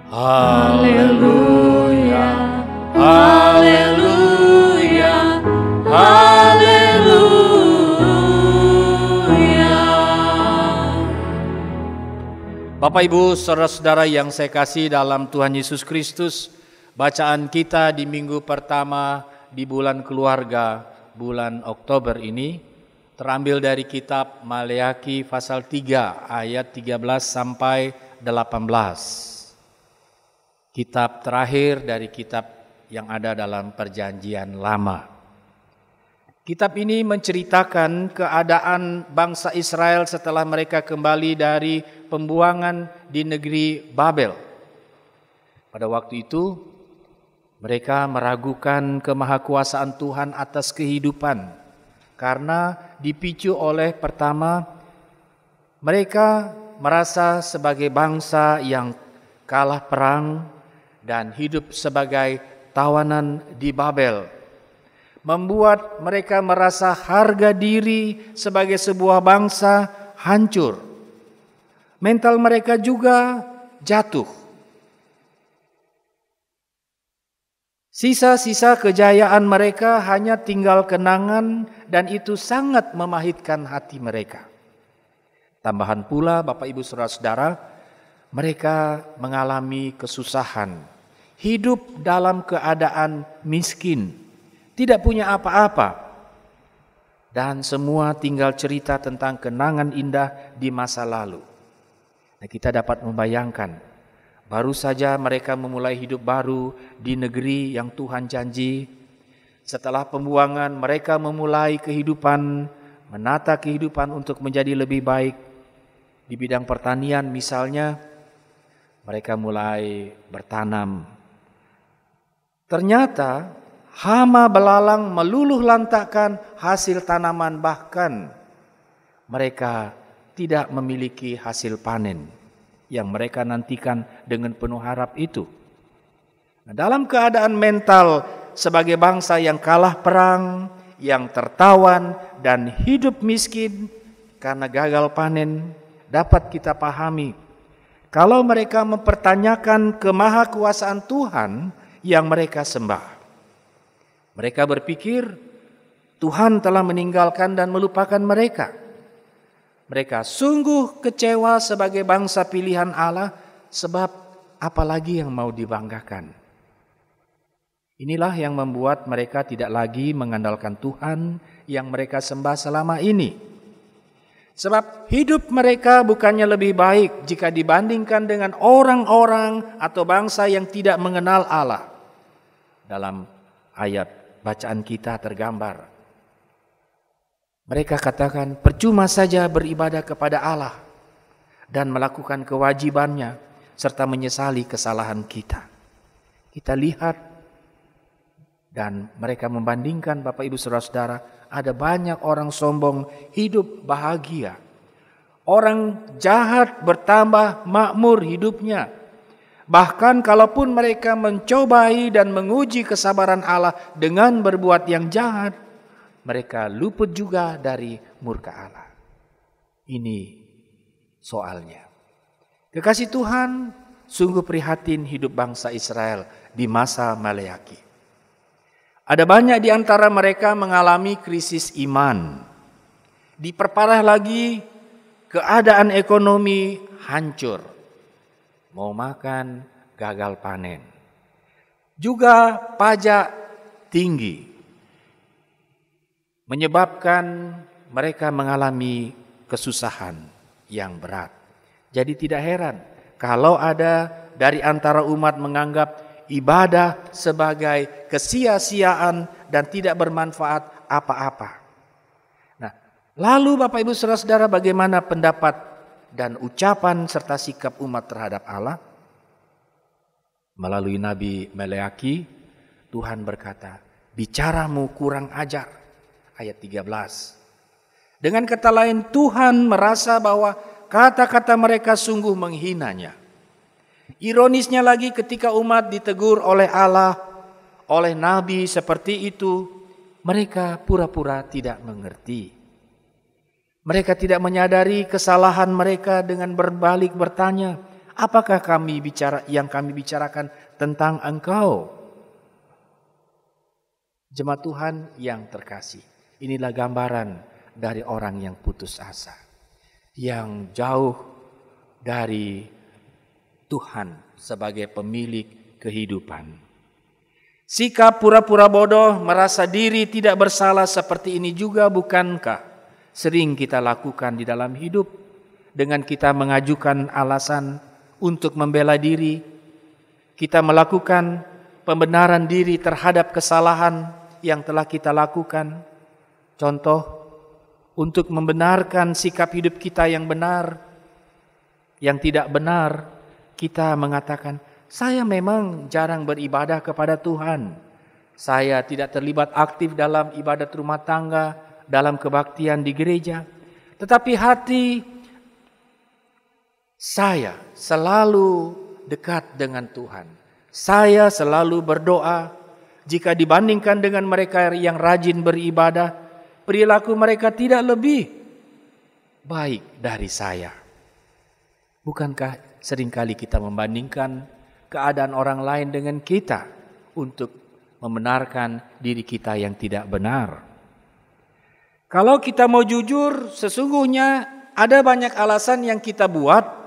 Haleluya, haleluya, haleluya. Bapak Ibu, saudara-saudara yang saya kasih dalam Tuhan Yesus Kristus, bacaan kita di minggu pertama di bulan keluarga, bulan Oktober ini, terambil dari kitab Maleakhi pasal 3 ayat 13 sampai 18. Kitab terakhir dari kitab yang ada dalam Perjanjian Lama. Kitab ini menceritakan keadaan bangsa Israel setelah mereka kembali dari pembuangan di negeri Babel. Pada waktu itu, mereka meragukan kemahakuasaan Tuhan atas kehidupan karena dipicu oleh pertama, mereka merasa sebagai bangsa yang kalah perang dan hidup sebagai tawanan di Babel, membuat mereka merasa harga diri sebagai sebuah bangsa hancur. Mental mereka juga jatuh. Sisa-sisa kejayaan mereka hanya tinggal kenangan dan itu sangat memahitkan hati mereka. Tambahan pula Bapak Ibu Saudara-saudara, mereka mengalami kesusahan. Hidup dalam keadaan miskin, tidak punya apa-apa. Dan semua tinggal cerita tentang kenangan indah di masa lalu. Nah, kita dapat membayangkan, baru saja mereka memulai hidup baru di negeri yang Tuhan janji. Setelah pembuangan, mereka memulai kehidupan, menata kehidupan untuk menjadi lebih baik. Di bidang pertanian misalnya, mereka mulai bertanam. Ternyata hama belalang meluluh lantakkan hasil tanaman, bahkan mereka tidak memiliki hasil panen yang mereka nantikan dengan penuh harap itu. Nah, dalam keadaan mental sebagai bangsa yang kalah perang, yang tertawan dan hidup miskin karena gagal panen, dapat kita pahami kalau mereka mempertanyakan kemahakuasaan Tuhan yang mereka sembah. Mereka berpikir Tuhan telah meninggalkan dan melupakan mereka. Mereka sungguh kecewa sebagai bangsa pilihan Allah, sebab apalagi yang mau dibanggakan. Inilah yang membuat mereka tidak lagi mengandalkan Tuhan yang mereka sembah selama ini. Sebab hidup mereka bukannya lebih baik jika dibandingkan dengan orang-orang atau bangsa yang tidak mengenal Allah. Dalam ayat bacaan kita tergambar, mereka katakan percuma saja beribadah kepada Allah dan melakukan kewajibannya serta menyesali kesalahan kita. Kita lihat dan mereka membandingkan, Bapak Ibu Saudara-saudara, ada banyak orang sombong hidup bahagia. Orang jahat bertambah makmur hidupnya. Bahkan kalaupun mereka mencobai dan menguji kesabaran Allah dengan berbuat yang jahat, mereka luput juga dari murka Allah. Ini soalnya. Kekasih Tuhan, sungguh prihatin hidup bangsa Israel di masa Maleakhi. Ada banyak di antara mereka mengalami krisis iman. Diperparah lagi, keadaan ekonomi hancur. Mau makan, gagal panen. Juga pajak tinggi. Menyebabkan mereka mengalami kesusahan yang berat. Jadi tidak heran kalau ada dari antara umat menganggap ibadah sebagai kesia-siaan dan tidak bermanfaat apa-apa. Nah, lalu Bapak Ibu Saudara-saudara, bagaimana pendapat dan ucapan serta sikap umat terhadap Allah? Melalui Nabi Maleakhi, Tuhan berkata, bicaramu kurang ajar. Ayat 13. Dengan kata lain, Tuhan merasa bahwa kata-kata mereka sungguh menghinanya. Ironisnya lagi, ketika umat ditegur oleh Allah, oleh Nabi seperti itu, mereka pura-pura tidak mengerti. Mereka tidak menyadari kesalahan mereka dengan berbalik bertanya, Apakah yang kami bicarakan tentang engkau? Jemaat Tuhan yang terkasih, inilah gambaran dari orang yang putus asa, yang jauh dari Tuhan sebagai pemilik kehidupan. Sikap pura-pura bodoh, merasa diri tidak bersalah seperti ini juga bukankah sering kita lakukan di dalam hidup dengan kita mengajukan alasan untuk membela diri, kita melakukan pembenaran diri terhadap kesalahan yang telah kita lakukan. Contoh, untuk membenarkan sikap hidup kita yang benar, yang tidak benar, kita mengatakan, saya memang jarang beribadah kepada Tuhan. Saya tidak terlibat aktif dalam ibadat rumah tangga, dalam kebaktian di gereja. Tetapi hati saya selalu dekat dengan Tuhan. Saya selalu berdoa. Jika dibandingkan dengan mereka yang rajin beribadah, perilaku mereka tidak lebih baik dari saya. Bukankah seringkali kita membandingkan keadaan orang lain dengan kita untuk membenarkan diri kita yang tidak benar? Kalau kita mau jujur, sesungguhnya ada banyak alasan yang kita buat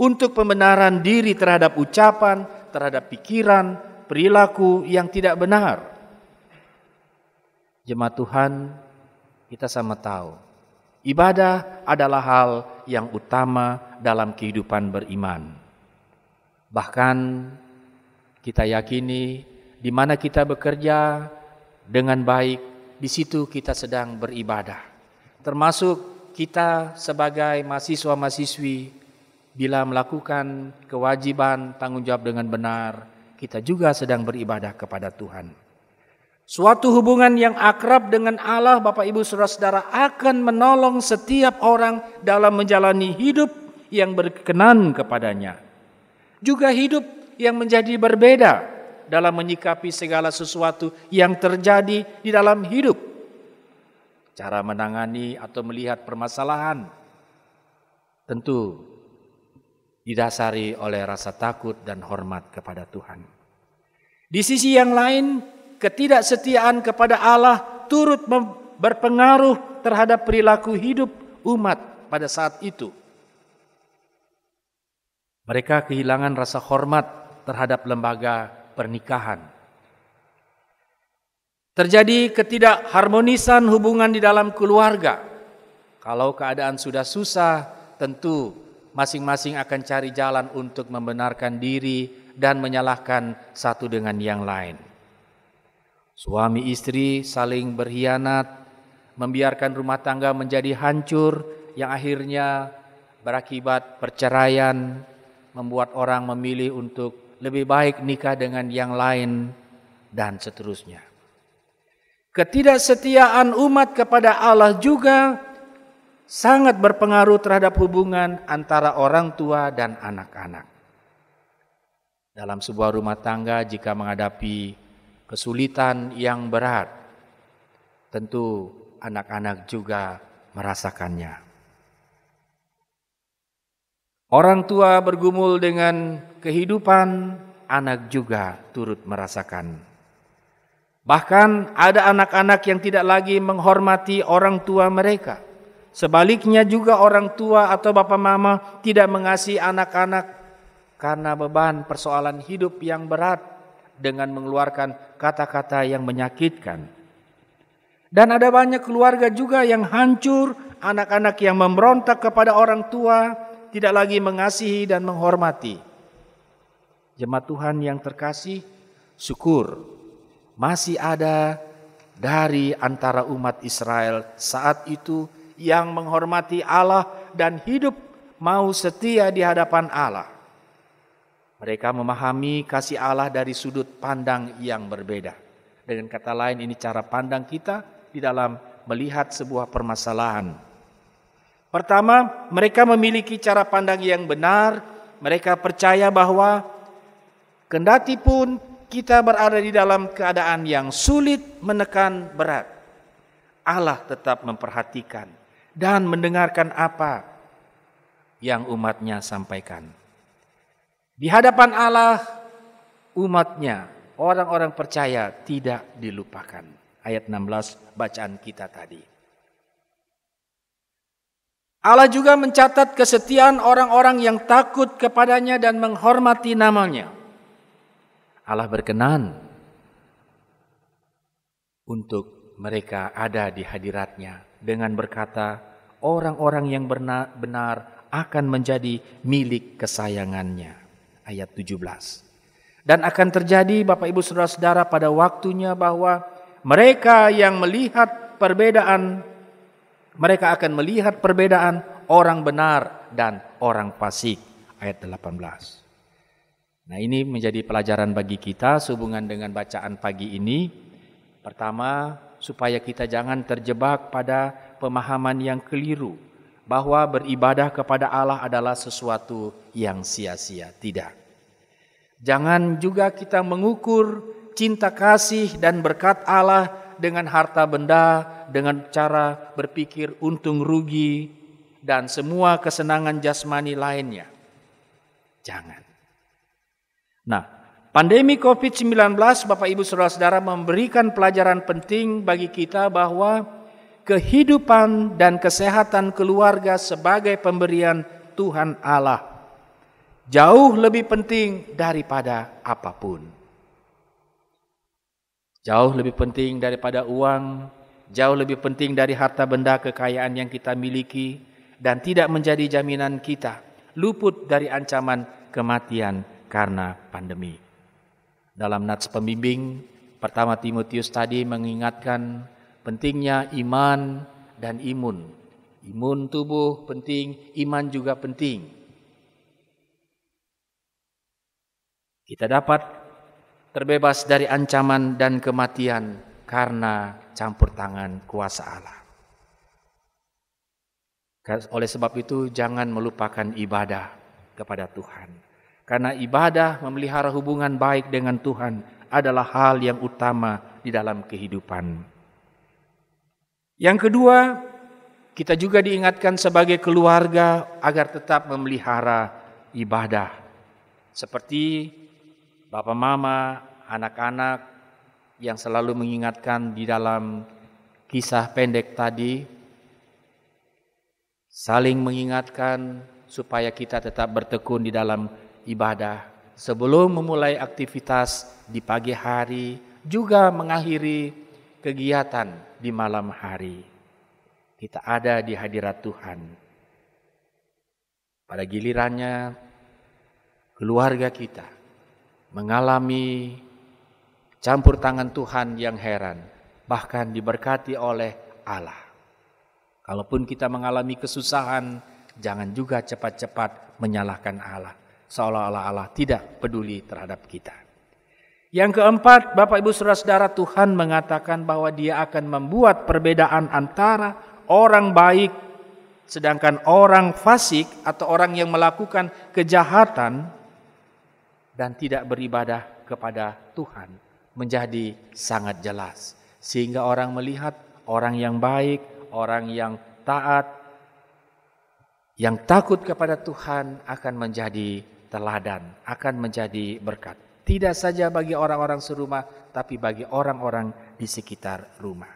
untuk pembenaran diri terhadap ucapan, terhadap pikiran, perilaku yang tidak benar. Jemaat Tuhan, kita sama tahu, ibadah adalah hal yang utama dalam kehidupan beriman. Bahkan kita yakini di mana kita bekerja dengan baik, di situ kita sedang beribadah. Termasuk kita sebagai mahasiswa-mahasiswi, bila melakukan kewajiban tanggung jawab dengan benar, kita juga sedang beribadah kepada Tuhan. Suatu hubungan yang akrab dengan Allah, Bapak Ibu Saudara-saudara, akan menolong setiap orang dalam menjalani hidup yang berkenan kepadanya. Juga hidup yang menjadi berbeda dalam menyikapi segala sesuatu yang terjadi di dalam hidup. Cara menangani atau melihat permasalahan tentu didasari oleh rasa takut dan hormat kepada Tuhan. Di sisi yang lain, ketidaksetiaan kepada Allah turut berpengaruh terhadap perilaku hidup umat pada saat itu. Mereka kehilangan rasa hormat terhadap lembaga pernikahan. Terjadi ketidakharmonisan hubungan di dalam keluarga. Kalau keadaan sudah susah, tentu masing-masing akan cari jalan untuk membenarkan diri dan menyalahkan satu dengan yang lain. Suami istri saling berkhianat, membiarkan rumah tangga menjadi hancur yang akhirnya berakibat perceraian, membuat orang memilih untuk lebih baik nikah dengan yang lain dan seterusnya. Ketidaksetiaan umat kepada Allah juga sangat berpengaruh terhadap hubungan antara orang tua dan anak-anak. Dalam sebuah rumah tangga jika menghadapi kesulitan yang berat, tentu anak-anak juga merasakannya. Orang tua bergumul dengan kehidupan, anak juga turut merasakan. Bahkan ada anak-anak yang tidak lagi menghormati orang tua mereka. Sebaliknya juga orang tua atau bapak mama tidak mengasihi anak-anak karena beban persoalan hidup yang berat dengan mengeluarkan kata-kata yang menyakitkan. Dan ada banyak keluarga juga yang hancur, anak-anak yang memberontak kepada orang tua, tidak lagi mengasihi dan menghormati. Jemaat Tuhan yang terkasih, syukur masih ada dari antara umat Israel saat itu yang menghormati Allah dan hidup mau setia di hadapan Allah. Mereka memahami kasih Allah dari sudut pandang yang berbeda. Dengan kata lain, ini cara pandang kita di dalam melihat sebuah permasalahan. Pertama, mereka memiliki cara pandang yang benar. Mereka percaya bahwa kendati pun kita berada di dalam keadaan yang sulit, menekan, berat, Allah tetap memperhatikan dan mendengarkan apa yang umatnya sampaikan. Di hadapan Allah, umatnya, orang-orang percaya tidak dilupakan. Ayat 16 bacaan kita tadi. Allah juga mencatat kesetiaan orang-orang yang takut kepadanya dan menghormati namanya. Allah berkenan untuk mereka ada di hadiratnya dengan berkata, orang-orang yang benar akan menjadi milik kesayangannya. Ayat 17. Dan akan terjadi Bapak Ibu Saudara-saudara pada waktunya bahwa mereka yang melihat perbedaan, mereka akan melihat perbedaan orang benar dan orang fasik. Ayat 18. Nah, ini menjadi pelajaran bagi kita sehubungan dengan bacaan pagi ini. Pertama, supaya kita jangan terjebak pada pemahaman yang keliru bahwa beribadah kepada Allah adalah sesuatu yang sia-sia. Tidak. Jangan juga kita mengukur cinta kasih dan berkat Allah dengan harta benda, dengan cara berpikir untung rugi, dan semua kesenangan jasmani lainnya. Jangan. Nah, pandemi COVID-19, Bapak Ibu Saudara-saudara, memberikan pelajaran penting bagi kita bahwa kehidupan dan kesehatan keluarga sebagai pemberian Tuhan Allah jauh lebih penting daripada apapun. Jauh lebih penting daripada uang, jauh lebih penting dari harta benda kekayaan yang kita miliki, dan tidak menjadi jaminan kita luput dari ancaman kematian karena pandemi. Dalam nats pembimbing pertama Timotius tadi mengingatkan pentingnya iman dan imun. Imun tubuh penting, iman juga penting. Kita dapat terbebas dari ancaman dan kematian karena campur tangan kuasa Allah. Oleh sebab itu jangan melupakan ibadah kepada Tuhan. Karena ibadah memelihara hubungan baik dengan Tuhan adalah hal yang utama di dalam kehidupan. Yang kedua, kita juga diingatkan sebagai keluarga agar tetap memelihara ibadah. Seperti Bapak Mama, anak-anak yang selalu mengingatkan di dalam kisah pendek tadi, saling mengingatkan supaya kita tetap bertekun di dalam ibadah sebelum memulai aktivitas di pagi hari, juga mengakhiri kegiatan di malam hari. Kita ada di hadirat Tuhan. Pada gilirannya keluarga kita mengalami campur tangan Tuhan yang heran, bahkan diberkati oleh Allah. Kalaupun kita mengalami kesusahan, jangan juga cepat-cepat menyalahkan Allah, seolah-olah Allah tidak peduli terhadap kita. Yang keempat, Bapak Ibu Saudara-saudara, Tuhan mengatakan bahwa Dia akan membuat perbedaan antara orang baik sedangkan orang fasik atau orang yang melakukan kejahatan dan tidak beribadah kepada Tuhan menjadi sangat jelas. Sehingga orang melihat orang yang baik, orang yang taat, yang takut kepada Tuhan akan menjadi teladan, akan menjadi berkat. Tidak saja bagi orang-orang serumah, tapi bagi orang-orang di sekitar rumah.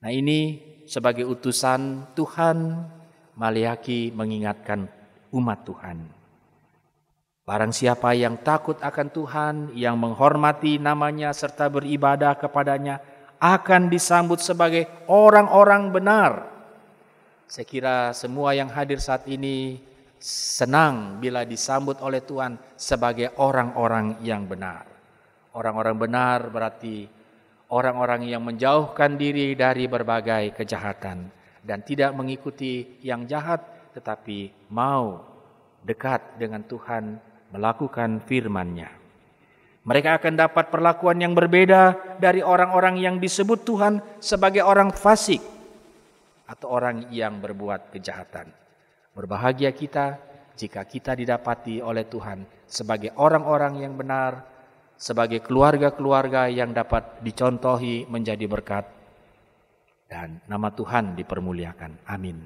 Nah, ini sebagai utusan Tuhan, Maliaki mengingatkan umat Tuhan. Barang siapa yang takut akan Tuhan, yang menghormati namanya serta beribadah kepadanya, akan disambut sebagai orang-orang benar. Saya kira semua yang hadir saat ini senang bila disambut oleh Tuhan sebagai orang-orang yang benar. Orang-orang benar berarti orang-orang yang menjauhkan diri dari berbagai kejahatan dan tidak mengikuti yang jahat, tetapi mau dekat dengan Tuhan, melakukan firman-Nya. Mereka akan dapat perlakuan yang berbeda dari orang-orang yang disebut Tuhan sebagai orang fasik atau orang yang berbuat kejahatan. Berbahagia kita jika kita didapati oleh Tuhan sebagai orang-orang yang benar, sebagai keluarga-keluarga yang dapat dicontohi menjadi berkat, dan nama Tuhan dipermuliakan. Amin.